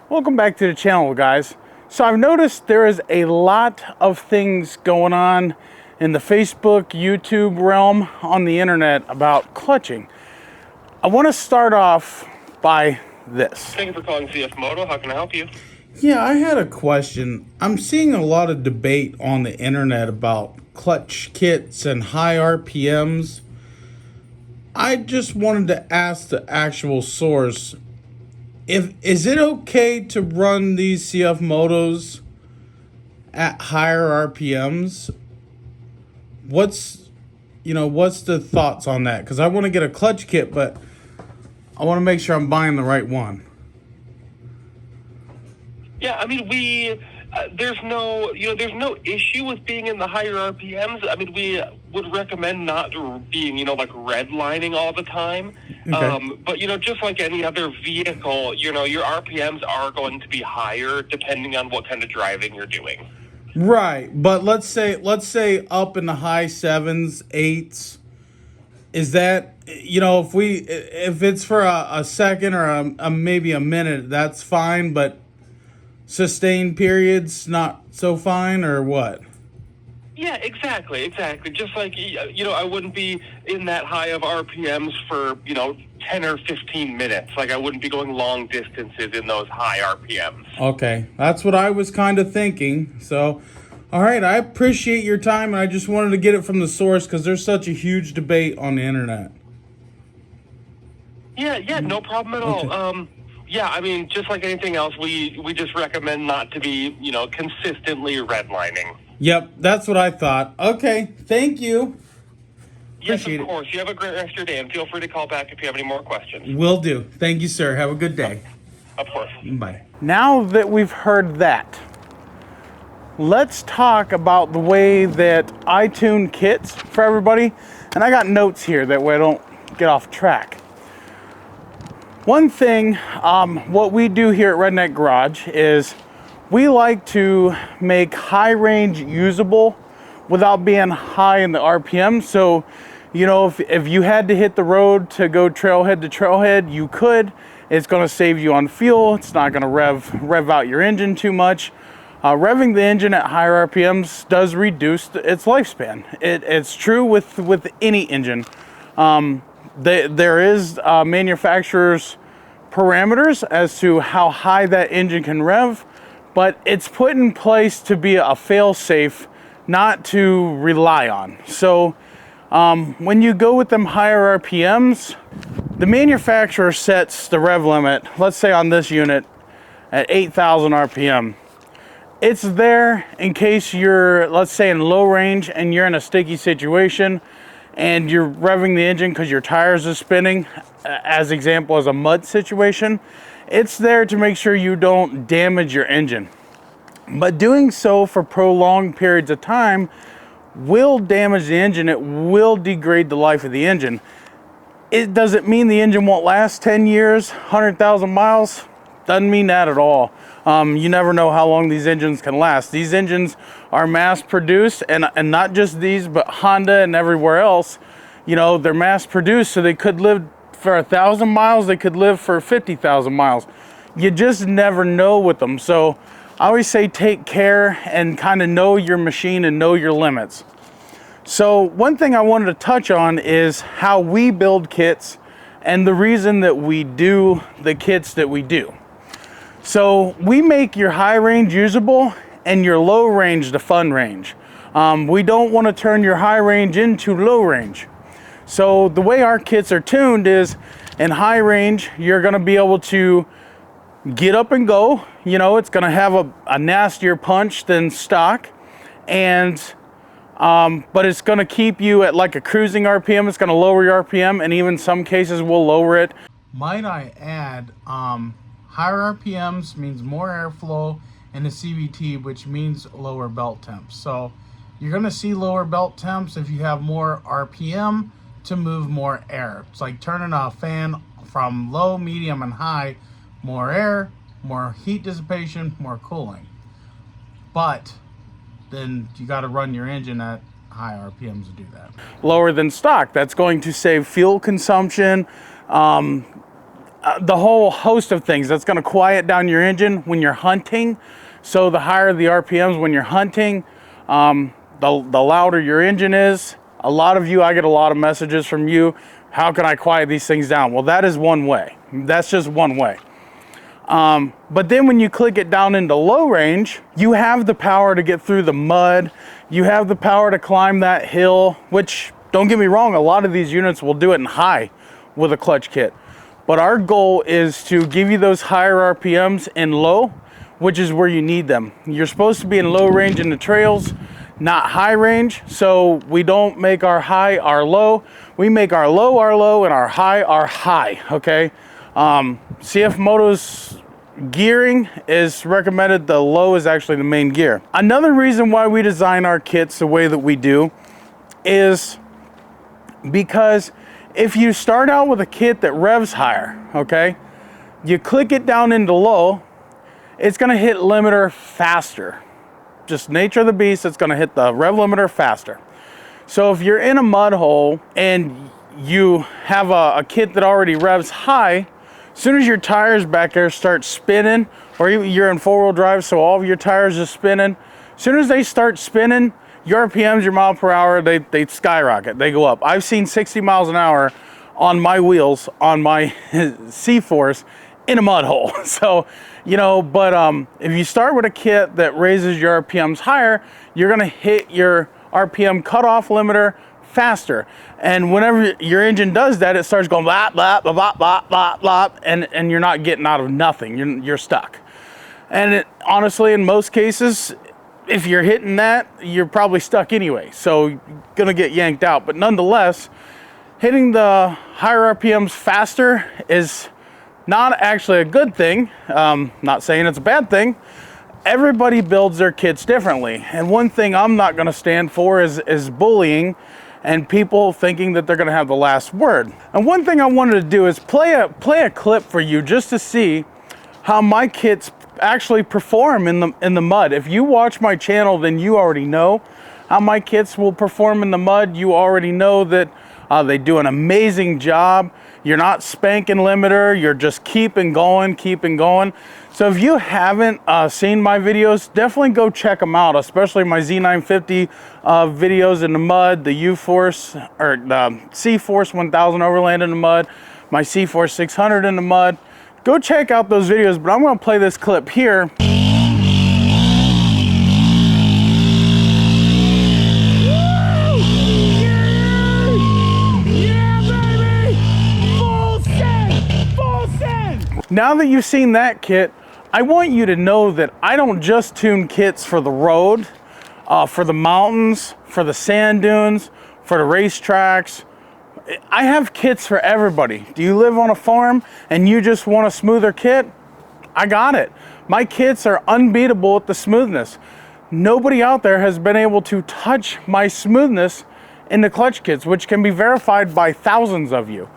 Welcome back to the channel, guys. So I've noticed there is a lot of things going on in the Facebook, YouTube realm, on the internet about clutching. I want to start off by this. Thank you for calling Cfmoto. How can I help you? Yeah, I had a question. I'm seeing a lot of debate on the internet about clutch kits and high RPMs. I just wanted to ask the actual source, is it okay to run these Cfmotos at higher RPMs? What's the thoughts on that? Because I want to get a clutch kit, but I want to make sure I'm buying the right one. Yeah, I mean, there's no issue with being in the higher RPMs. I mean, we would recommend not being, like redlining all the time. Okay. But, just like any other vehicle, your RPMs are going to be higher depending on what kind of driving you're doing. Right, but let's say up in the high 7s, 8s. Is that, if it's for a second or maybe a minute, that's fine, but sustained periods not so fine, or what? Yeah, exactly. Just like, I wouldn't be in that high of RPMs for, 10 or 15 minutes. Like, I wouldn't be going long distances in those high RPMs. Okay, that's what I was kind of thinking. So, all right, I appreciate your time, and I just wanted to get it from the source because there's such a huge debate on the internet. Yeah, no problem at all. Okay. Yeah, I mean, just like anything else, we just recommend not to be, consistently redlining. Yep, that's what I thought. Okay, thank you. Yes, Appreciate of course. You have a great rest of your day, and feel free to call back if you have any more questions. Will do. Thank you, sir. Have a good day. Of course. Bye. Now that we've heard that, let's talk about the way that I tune kits for everybody. And I got notes here, that way I don't get off track. One thing, what we do here at Redneck Garage is we like to make high range usable without being high in the RPM. So, if you had to hit the road to go trailhead to trailhead, you could. It's going to save you on fuel. It's not going to rev out your engine too much. Revving the engine at higher RPMs does reduce its lifespan. It's true with any engine. There is manufacturer's parameters as to how high that engine can rev, but it's put in place to be a fail-safe, not to rely on. So when you go with them higher RPMs, the manufacturer sets the rev limit, let's say on this unit, at 8,000 RPM. It's there in case you're, let's say, in low range and you're in a sticky situation and you're revving the engine because your tires are spinning, as example, as a mud situation. It's there to make sure you don't damage your engine. But doing so for prolonged periods of time will damage the engine. It will degrade the life of the engine. It doesn't mean the engine won't last 10 years, 100,000 miles. Doesn't mean that at all. You never know how long these engines can last. These engines are mass produced, and not just these, but Honda and everywhere else, they're mass produced, so they could live for 1,000 miles, they could live for 50,000 miles. You just never know with them. So I always say take care and kind of know your machine and know your limits. So one thing I wanted to touch on is how we build kits and the reason that we do the kits that we do. So we make your high range usable and your low range the fun range. We don't want to turn your high range into low range. So the way our kits are tuned is in high range, you're going to be able to get up and go. It's going to have a nastier punch than stock, and but it's going to keep you at like a cruising RPM. It's going to lower your RPM, and even some cases will lower it. Might I add, higher RPMs means more airflow in the CVT, which means lower belt temps. So you're going to see lower belt temps if you have more RPM to move more air. It's like turning a fan from low, medium, and high. More air, more heat dissipation, more cooling. But then you got to run your engine at high RPMs to do that. Lower than stock. That's going to save fuel consumption. the whole host of things that's going to quiet down your engine when you're hunting. So the higher the RPMs when you're hunting, the louder your engine is. A lot of you, I get a lot of messages from you, how can I quiet these things down? Well, that is one way. That's just one way. But then when you click it down into low range, you have the power to get through the mud. You have the power to climb that hill, which, don't get me wrong, a lot of these units will do it in high with a clutch kit. But our goal is to give you those higher RPMs in low, which is where you need them. You're supposed to be in low range in the trails, not high range. So we don't make our high our low. We make our low, and our high, okay? Cfmoto's gearing is recommended. The low is actually the main gear. Another reason why we design our kits the way that we do is because if you start out with a kit that revs higher, okay, you click it down into low, it's gonna hit limiter faster. Just nature of the beast, it's gonna hit the rev limiter faster. So if you're in a mud hole and you have a kit that already revs high, as soon as your tires back there start spinning, or you're in four-wheel drive, so all of your tires are spinning, as soon as they start spinning, your RPMs, your mile per hour, they skyrocket, they go up. I've seen 60 miles an hour on my wheels, on my C-Force, in a mud hole. So, you know, but if you start with a kit that raises your RPMs higher, you're gonna hit your RPM cutoff limiter faster. And whenever your engine does that, it starts going blah, blah, blah, blah, blah, blah, blah, and you're not getting out of nothing, you're stuck. And honestly, in most cases, if you're hitting that, you're probably stuck anyway, so you're gonna get yanked out. But nonetheless, hitting the higher RPMs faster is not actually a good thing. Not saying it's a bad thing. Everybody builds their kits differently. And one thing I'm not gonna stand for is bullying and people thinking that they're gonna have the last word. And one thing I wanted to do is play a clip for you just to see how my kits actually perform in the mud. If you watch my channel, then you already know how my kits will perform in the mud. You already know that they do an amazing job. You're not spanking limiter, you're just keeping going. So if you haven't seen my videos, definitely go check them out, especially my Z950 videos in the mud, the U-Force, or the C-Force 1000 Overland in the mud, my C-Force 600 in the mud. Go check out those videos, but I'm gonna play this clip here. Now that you've seen that kit, I want you to know that I don't just tune kits for the road, for the mountains, for the sand dunes, for the racetracks. I have kits for everybody. Do you live on a farm and you just want a smoother kit? I got it. My kits are unbeatable at the smoothness. Nobody out there has been able to touch my smoothness in the clutch kits, which can be verified by thousands of you.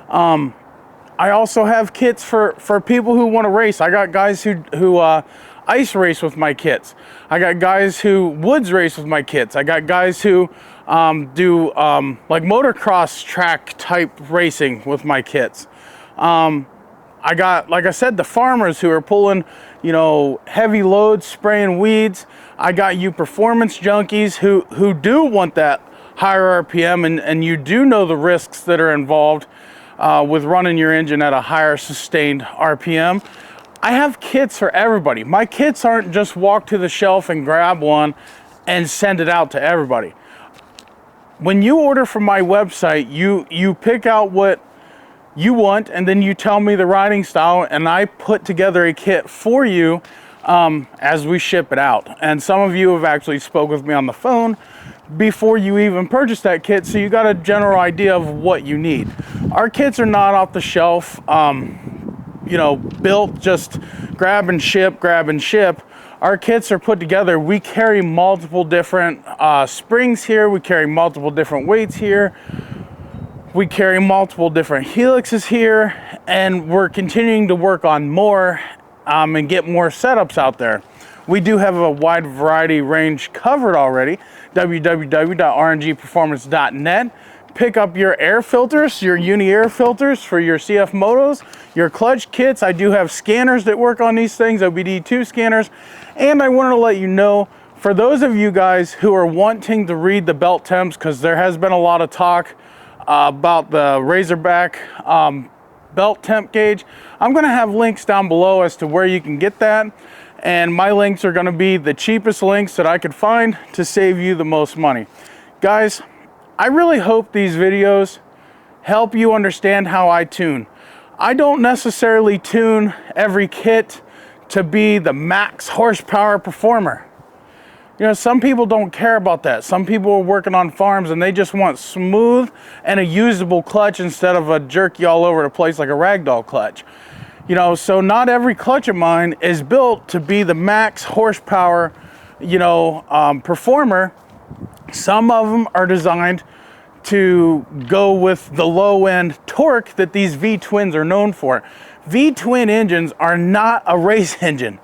I also have kits for people who want to race. I got guys who ice race with my kits. I got guys who woods race with my kits. I got guys who do like motocross track type racing with my kits. I got, like I said, the farmers who are pulling, you know, heavy loads, spraying weeds. I got you performance junkies who do want that higher RPM, and you do know the risks that are involved with running your engine at a higher sustained RPM. I have kits for everybody. My kits aren't just walk to the shelf and grab one and send it out to everybody. When you order from my website, you pick out what you want, and then you tell me the riding style, and I put together a kit for you as we ship it out. And some of you have actually spoke with me on the phone before you even purchase that kit, so you got a general idea of what you need. Our kits are not off the shelf, you know, built just grab and ship. Our kits are put together. We carry multiple different springs here. We carry multiple different weights here. We carry multiple different helixes here, and we're continuing to work on more and get more setups out there. We do have a wide variety range covered already. www.rngperformance.net. pick up your air filters, your uni air filters for your Cfmotos, your clutch kits. I do have scanners that work on these things, OBD2 scanners. And I wanted to let you know, for those of you guys who are wanting to read the belt temps, because there has been a lot of talk about the Razorback belt temp gauge, I'm going to have links down below as to where you can get that. And my links are going to be the cheapest links that I could find to save you the most money. Guys, I really hope these videos help you understand how I tune. I don't necessarily tune every kit to be the max horsepower performer. You know, some people don't care about that. Some people are working on farms and they just want smooth and a usable clutch instead of a jerky all over the place like a ragdoll clutch. You know, so not every clutch of mine is built to be the max horsepower, performer. Some of them are designed to go with the low end torque that these V-twins are known for. V-twin engines are not a race engine.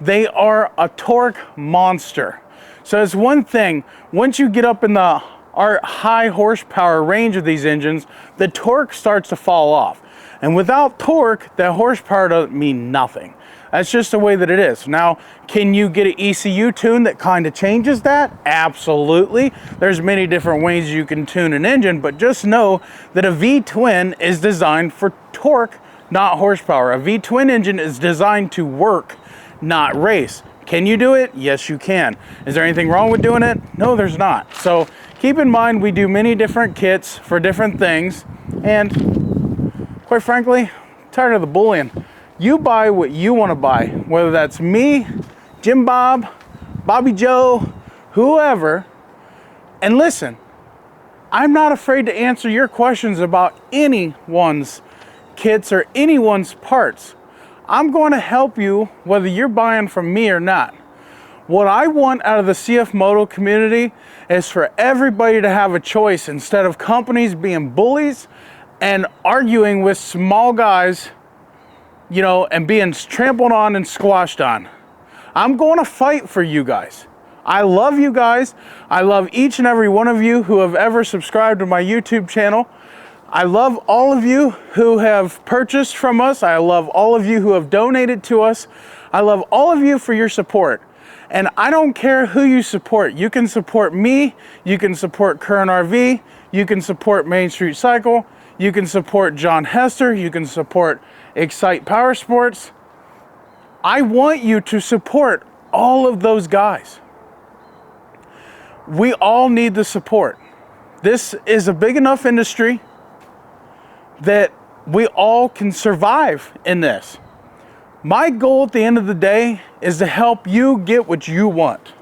They are a torque monster. So it's one thing, once you get up in the high horsepower range of these engines, the torque starts to fall off. And without torque, that horsepower doesn't mean nothing. That's just the way that it is. Now, can you get an ECU tune that kind of changes that? Absolutely. There's many different ways you can tune an engine, but just know that a V-twin is designed for torque, not horsepower. A V-twin engine is designed to work, not race. Can you do it? Yes, you can. Is there anything wrong with doing it? No, there's not. So keep in mind, we do many different kits for different things. And quite frankly, I'm tired of the bullying. You buy what you want to buy, whether that's me, Jim Bob, Bobby Joe, whoever. And listen, I'm not afraid to answer your questions about anyone's kits or anyone's parts. I'm going to help you whether you're buying from me or not. What I want out of the Cfmoto community is for everybody to have a choice instead of companies being bullies and arguing with small guys, and being trampled on and squashed on. I'm going to fight for you guys. I love you guys. I love each and every one of you who have ever subscribed to my YouTube channel. I love all of you who have purchased from us. I love all of you who have donated to us. I love all of you for your support. And I don't care who you support. You can support me. You can support Current RV. You can support Main Street Cycle. You can support John Hester. You can support Excite Power Sports. I want you to support all of those guys. We all need the support. This is a big enough industry that we all can survive in this. My goal at the end of the day is to help you get what you want.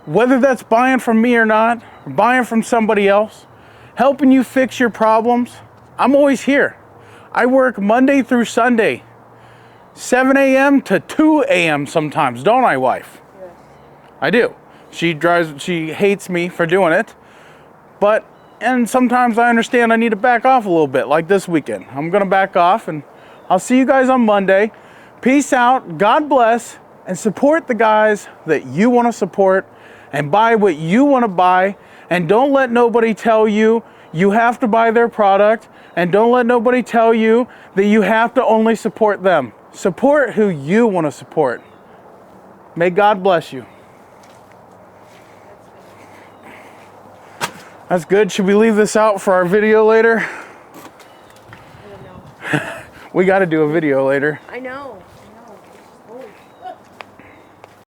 Whether that's buying from me or not, or buying from somebody else, helping you fix your problems, I'm always here. I work Monday through Sunday, 7 a.m. to 2 a.m. sometimes, don't I, wife? Yes. I do. She hates me for doing it, and sometimes I understand I need to back off a little bit, like this weekend. I'm gonna back off, and I'll see you guys on Monday. Peace out, God bless, and support the guys that you wanna support, and buy what you wanna buy, and don't let nobody tell you you have to buy their product, and don't let nobody tell you that you have to only support them. Support who you want to support. May God bless you. That's good. Should we leave this out for our video later? I don't know. We got to do a video later. I know.